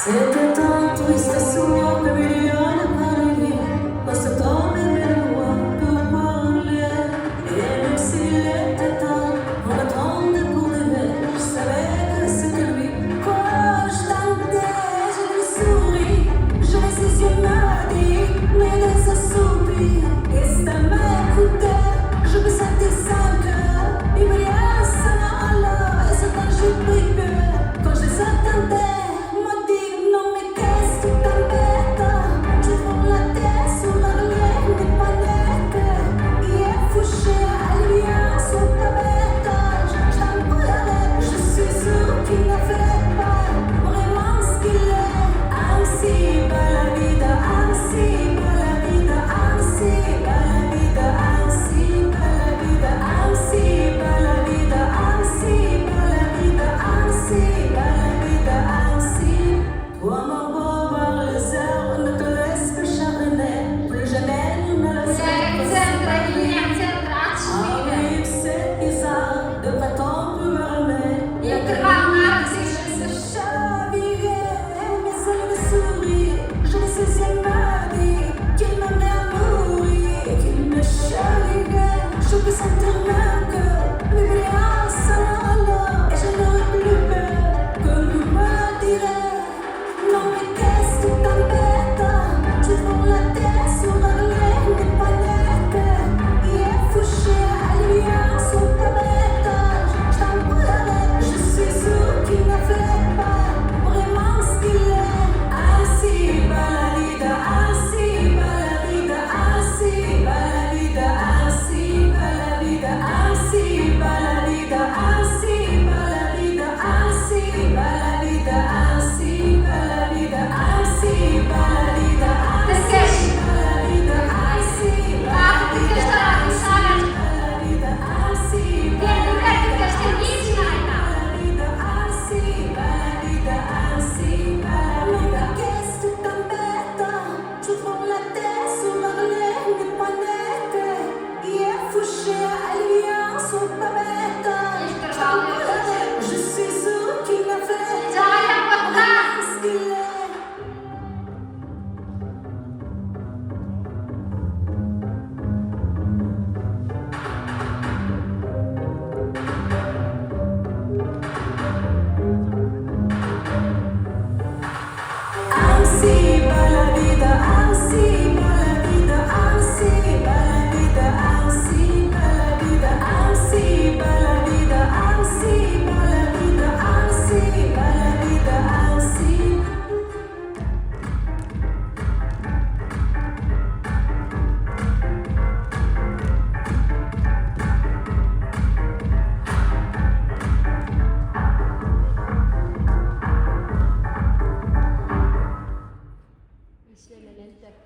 C'était tan triste sono che milioni parli, questo torne meno per parler. Et même s'il était temps, on attendait pour aimer. Je savais que c'était lui. Quand je tentais, je lui souris. J'avais ses yeux mardis, mais de ce soupir. Et ça m'écoutait, je me sentais sans cœur. Il me dit ça alors, et c'est quand j'ai pris peur. Quand je les attendais. Anzi, bella vita, anzi.